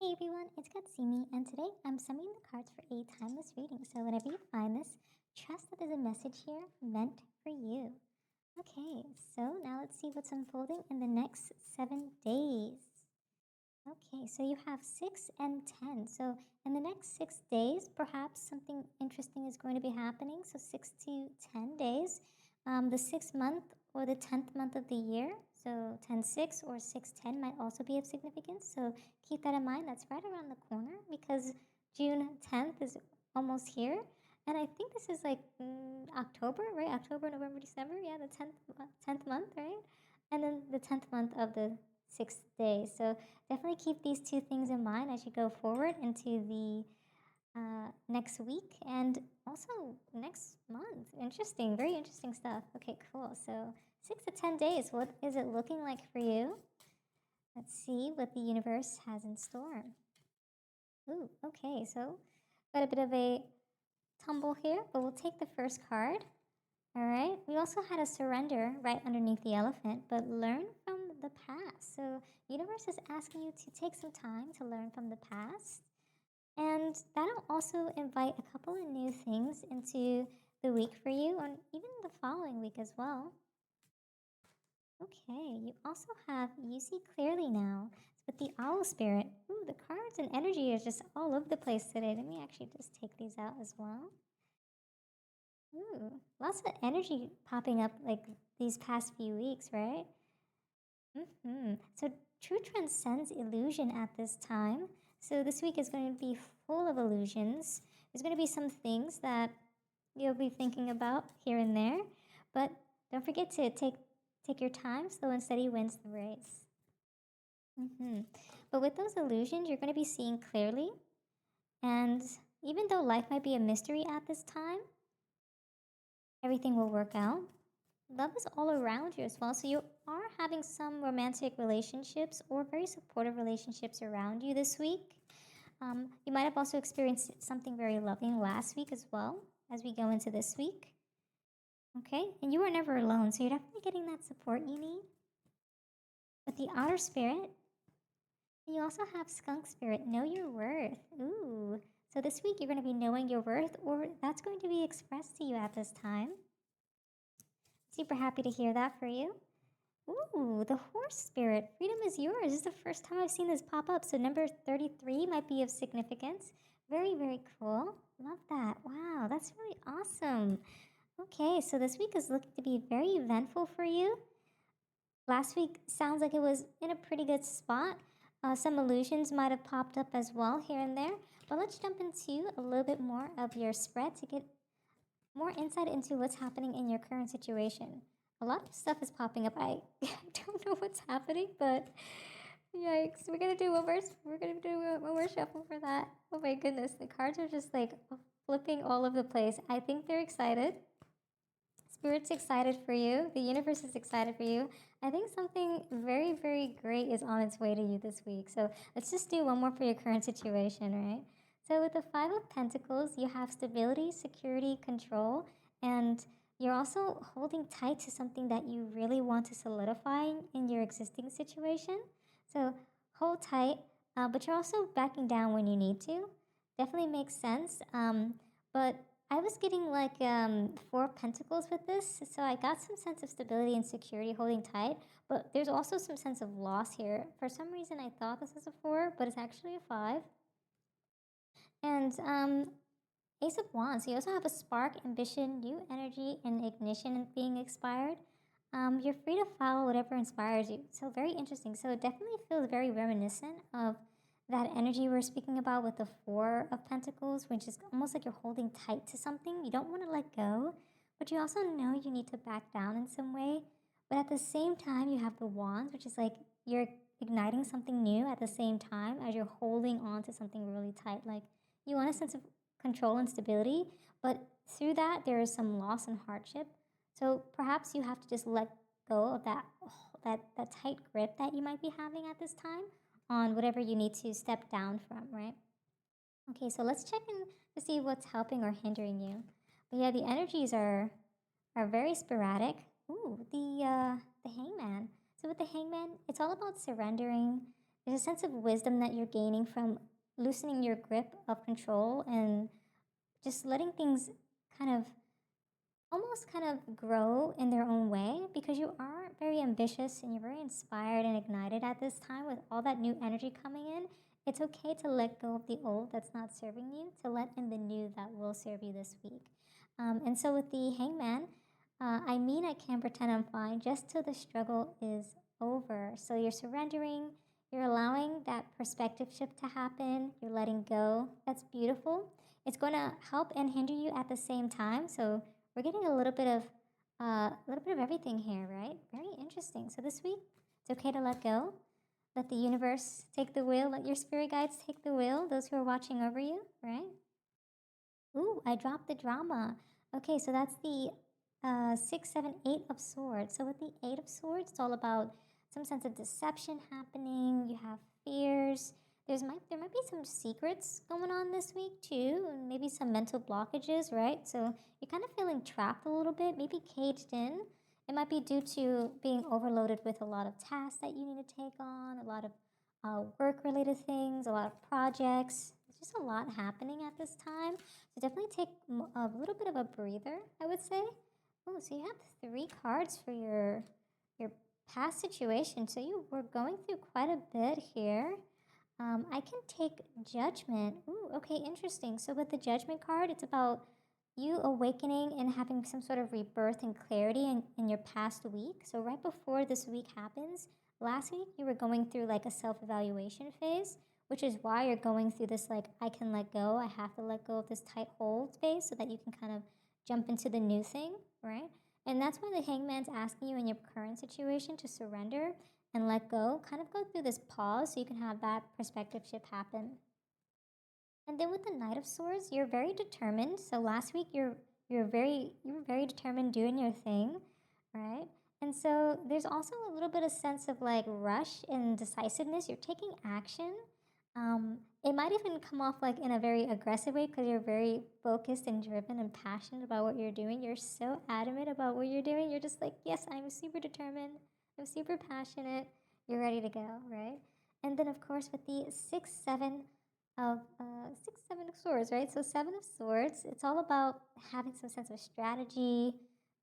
Hey everyone, it's Katsumi, and today I'm summoning the cards for a timeless reading. So whenever you find this, trust that there's a message here meant for you. Okay, so now let's see what's unfolding in the next 7 days. Okay, so you have 6 and 10. So in the next 6 days, perhaps something interesting is going to be happening. So 6 to 10 days. The 6th month or the 10th month of the year. So 10-6 or 6-10 might also be of significance. So keep that in mind. That's right around the corner because June 10th is almost here. And I think this is like October, right? October, November, December. Yeah, the 10th month, right? And then the 10th month of the 6th day. So definitely keep these two things in mind as you go forward into the next week and also next month. Interesting, very interesting stuff. Okay, cool. So 6 to 10 days, what is it looking like for you? Let's see what the universe has in store. Ooh, okay, so got a bit of a tumble here, but we'll take the first card. All right, we also had a surrender right underneath the elephant, but learn from the past. So universe is asking you to take some time to learn from the past. And that'll also invite a couple of new things into the week for you, and even the following week as well. Okay, you also have you see clearly now with the owl spirit. Ooh, the cards and energy is just all over the place today. Let me actually just take these out as well. Ooh, lots of energy popping up like these past few weeks, right? So truth transcends illusion at this time. So this week is going to be full of illusions. There's going to be some things that you'll be thinking about here and there, but don't forget to take your time. Slow and steady wins the race. But with those illusions, you're going to be seeing clearly, and even though life might be a mystery at this time, everything will work out. Love is all around you as well. So you are having some romantic relationships or very supportive relationships around you this week. You might have also experienced something very loving last week as well as we go into this week. Okay, and you are never alone, so you're definitely getting that support you need. With the outer spirit, you also have skunk spirit. Know your worth. Ooh, so this week you're going to be knowing your worth, or that's going to be expressed to you at this time. Super happy to hear that for you. Ooh, the horse spirit. Freedom is yours. This is the first time I've seen this pop up. So number 33 might be of significance. Very, very cool. Love that. Wow, that's really awesome. Okay, so this week is looking to be very eventful for you. Last week sounds like it was in a pretty good spot. Some illusions might have popped up as well here and there. But let's jump into a little bit more of your spread to get more insight into what's happening in your current situation. A lot of stuff is popping up. I don't know what's happening, but yikes! We're gonna do one more shuffle for that. Oh my goodness, the cards are just like flipping all over the place. I think they're excited. Spirit's excited for you. The universe is excited for you. I think something very, very great is on its way to you this week. So let's just do one more for your current situation, right? So with the Five of Pentacles, you have stability, security, control, and you're also holding tight to something that you really want to solidify in your existing situation. So hold tight, but you're also backing down when you need to. Definitely makes sense. But I was getting like Four of Pentacles with this, so I got some sense of stability and security holding tight, but there's also some sense of loss here. For some reason, I thought this was a 4, but it's actually a 5. And Ace of Wands, so you also have a spark, ambition, new energy, and ignition being expired. You're free to follow whatever inspires you. So very interesting. So it definitely feels very reminiscent of that energy we're speaking about with the Four of Pentacles, which is almost like you're holding tight to something. You don't want to let go, but you also know you need to back down in some way. But at the same time, you have the Wands, which is like you're igniting something new at the same time as you're holding on to something really tight. Like you want a sense of control and stability, but through that, there is some loss and hardship. So perhaps you have to just let go of that tight grip that you might be having at this time on whatever you need to step down from, right? Okay, so let's check in to see what's helping or hindering you. But yeah, the energies are very sporadic. Ooh, the Hangman. So with the Hangman, it's all about surrendering There's a sense of wisdom that you're gaining from loosening your grip of control and just letting things kind of almost kind of grow in their own way, because you are very ambitious and you're very inspired and ignited at this time with all that new energy coming in. It's okay to let go of the old that's not serving you, to let in the new that will serve you this week. And so with the hangman, I mean, I can't pretend I'm fine just till the struggle is over. So you're surrendering, you're allowing that perspective shift to happen, you're letting go. That's beautiful. It's going to help and hinder you at the same time. So we're getting a little bit of everything here, right? Very interesting. So this week, it's okay to let go. Let the universe take the wheel. Let your spirit guides take the wheel. Those who are watching over you, right? Ooh, I dropped the drama. Okay, so that's the 6, 7, 8 of swords. So with the 8 of swords, it's all about some sense of deception happening. You have fears. There might be some secrets going on this week too, and maybe some mental blockages, right? So you're kind of feeling trapped a little bit, maybe caged in. It might be due to being overloaded with a lot of tasks that you need to take on, a lot of work-related things, a lot of projects. There's just a lot happening at this time. So definitely take a little bit of a breather, I would say. Oh, so you have 3 cards for your past situation. So you were going through quite a bit here. I can take judgment. Ooh, okay, interesting. So with the judgment card, it's about you awakening and having some sort of rebirth and clarity in your past week. So right before this week happens, last week you were going through like a self-evaluation phase, which is why you're going through this like, I can let go, I have to let go of this tight hold phase so that you can kind of jump into the new thing, right? And that's why the hangman's asking you in your current situation to surrender and let go, kind of go through this pause so you can have that perspective shift happen. And then with the Knight of Swords, you're very determined. So last week you were very determined doing your thing, right? And so there's also a little bit of sense of like rush and decisiveness. You're taking action. It might even come off like in a very aggressive way because you're very focused and driven and passionate about what you're doing. You're so adamant about what you're doing. You're just like, yes, I'm super determined. I'm super passionate. You're ready to go, right? And then of course with the 6, 7 of swords, right? So 7 of swords, it's all about having some sense of strategy,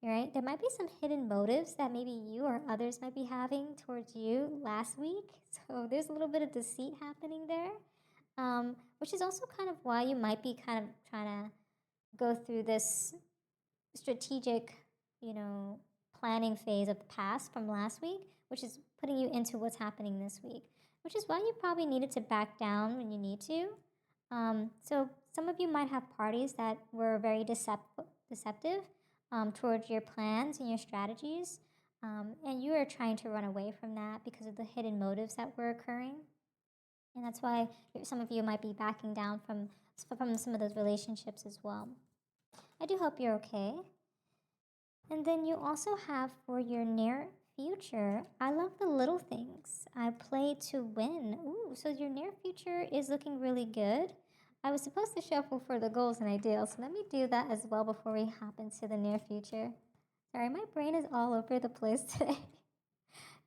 right? There might be some hidden motives that maybe you or others might be having towards you last week. So there's a little bit of deceit happening there, which is also kind of why you might be kind of trying to go through this strategic, you know, planning phase of the past from last week, which is putting you into what's happening this week, which is why you probably needed to back down when you need to. So some of you might have parties that were very deceptive towards your plans and your strategies, and you are trying to run away from that because of the hidden motives that were occurring. And that's why some of you might be backing down from some of those relationships as well. I do hope you're okay. And then you also have for your near future, I love the little things. I play to win. Ooh, so your near future is looking really good. I was supposed to shuffle for the goals and ideals, so let me do that as well before we hop into the near future. Sorry, my brain is all over the place today.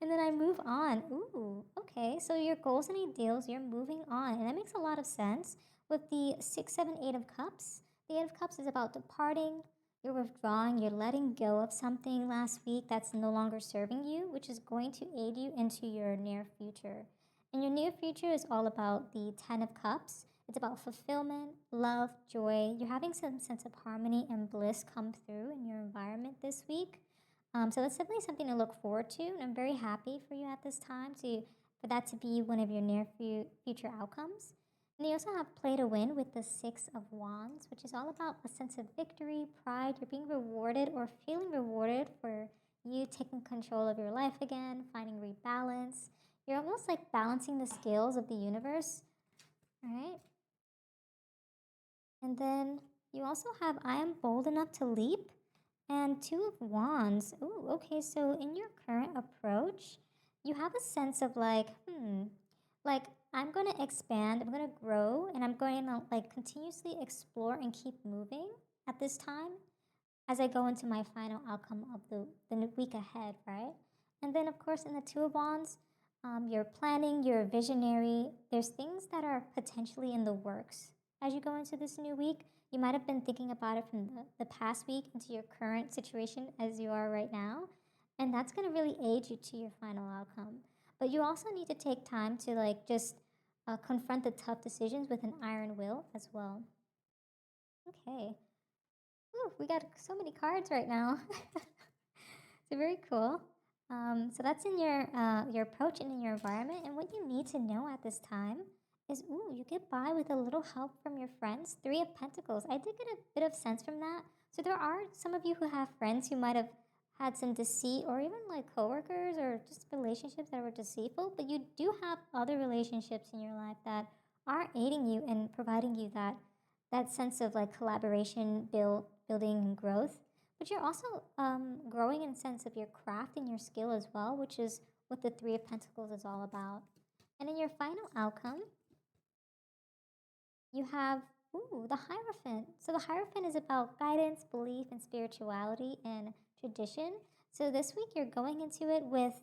And then I move on. Ooh, okay. So your goals and ideals, you're moving on. And that makes a lot of sense. With the 6, 7, 8 of cups, the 8 of cups is about departing. You're withdrawing. You're letting go of something last week that's no longer serving you, which is going to aid you into your near future. And your near future is all about the 10 of cups. It's about fulfillment, love, joy. You're having some sense of harmony and bliss come through in your environment this week. So that's definitely something to look forward to, and I'm very happy for you at this time for that to be one of your near future outcomes. And you also have play to win with the 6 of Wands, which is all about a sense of victory, pride. You're being rewarded or feeling rewarded for you taking control of your life again, finding rebalance. You're almost like balancing the scales of the universe, right? And then you also have I am bold enough to leap and 2 of Wands. Ooh, okay, so in your current approach, you have a sense of like I'm going to expand, I'm going to grow, and I'm going to like continuously explore and keep moving at this time as I go into my final outcome of the week ahead, right? And then, of course, in the 2 of Wands, You're planning, you're visionary. There's things that are potentially in the works as you go into this new week. You might have been thinking about it from the past week into your current situation as you are right now. And that's going to really aid you to your final outcome. But you also need to take time to like just confront the tough decisions with an iron will as well. Okay. Ooh, we got so many cards right now. So very cool. So that's in your approach and in your environment. And what you need to know at this time is, ooh, you get by with a little help from your friends. Three of Pentacles. I did get a bit of sense from that. So there are some of you who have friends who might have had some deceit, or even like coworkers or just relationships that were deceitful. But you do have other relationships in your life that are aiding you and providing you that sense of like collaboration, building, and growth. But you're also growing in sense of your craft and your skill as well, which is what the Three of Pentacles is all about. And in your final outcome, you have, ooh, the Hierophant. So the Hierophant is about guidance, belief, and spirituality and tradition. So this week you're going into it with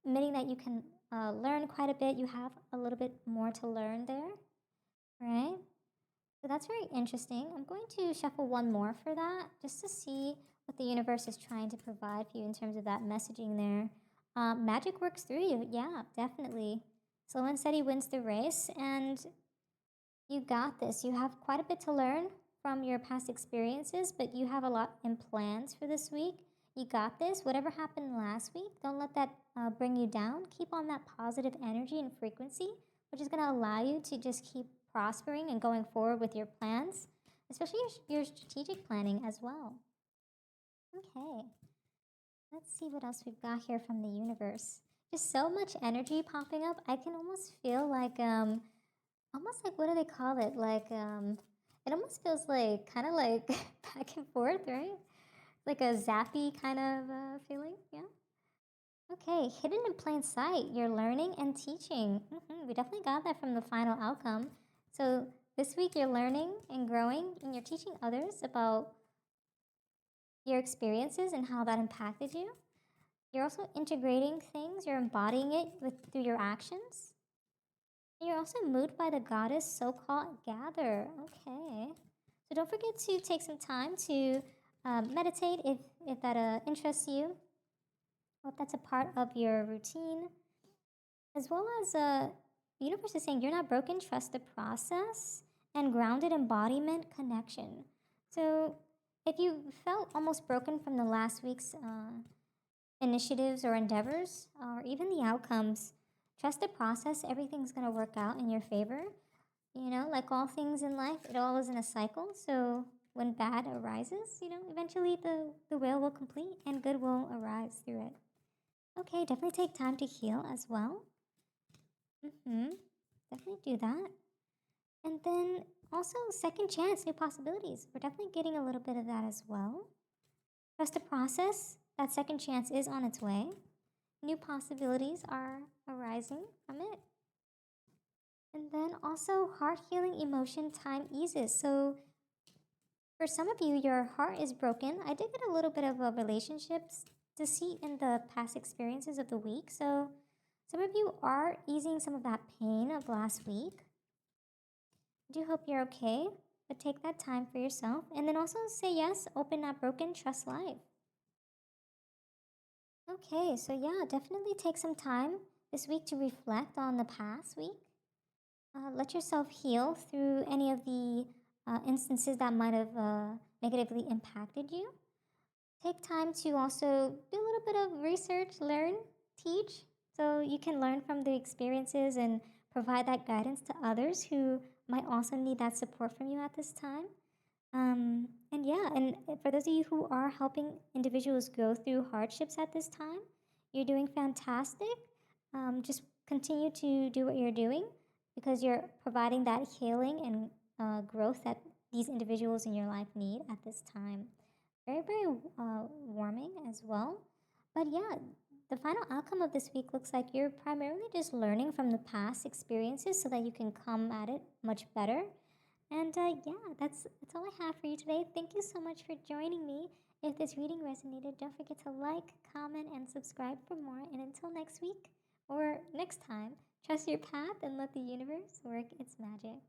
admitting that you can learn quite a bit. You have a little bit more to learn there, right? So that's very interesting. I'm going to shuffle one more for that just to see what the universe is trying to provide for you in terms of that messaging there. Magic works through you. Yeah, definitely. Slow and steady wins the race, and you got this. You have quite a bit to learn from your past experiences, but you have a lot in plans for this week. You got this. Whatever happened last week, don't let that bring you down. Keep on that positive energy and frequency, which is going to allow you to just keep prospering and going forward with your plans, especially your strategic planning as well. Okay, let's see what else we've got here from the universe. Just so much energy popping up. I can almost feel like almost like, what do they call it? Like it almost feels like kind of like back and forth, right? Like a zappy kind of feeling. Yeah. Okay, hidden in plain sight. You're learning and teaching. We definitely got that from the final outcome. So this week you're learning and growing, and you're teaching others about your experiences and how that impacted you. You're also integrating things. You're embodying it through your actions. And you're also moved by the goddess so-called Gather. Okay. So don't forget to take some time to meditate if that interests you. Hope that's a part of your routine. As well as the universe is saying you're not broken, trust the process, and grounded embodiment connection. So if you felt almost broken from the last week's initiatives or endeavors, or even the outcomes, trust the process. Everything's going to work out in your favor. You know, like all things in life, it all is in a cycle. So when bad arises, eventually the whale will complete and good will arise through it. Okay, definitely take time to heal as well. Definitely do that. And then also second chance, new possibilities. We're definitely getting a little bit of that as well. Trust the process. That second chance is on its way. New possibilities are arising from it. And then also heart healing, emotion, time eases. So for some of you, your heart is broken. I did get a little bit of a relationships deceit in the past experiences of the week. So some of you are easing some of that pain of last week. I do hope you're okay, but take that time for yourself. And then also say yes, open, not broken, trust life. Okay, so yeah, definitely take some time this week to reflect on the past week. Let yourself heal through any of the instances that might have negatively impacted you. Take time to also do a little bit of research, learn, teach, so you can learn from the experiences and provide that guidance to others who might also need that support from you at this time. And yeah, and for those of you who are helping individuals go through hardships at this time, you're doing fantastic. Just continue to do what you're doing because you're providing that healing and growth that these individuals in your life need at this time. Very, very warming as well. But yeah, the final outcome of this week looks like you're primarily just learning from the past experiences so that you can come at it much better. And yeah, that's all I have for you today. Thank you so much for joining me. If this reading resonated, don't forget to like, comment, and subscribe for more. And until next week, Or next time, trust your path and let the universe work its magic.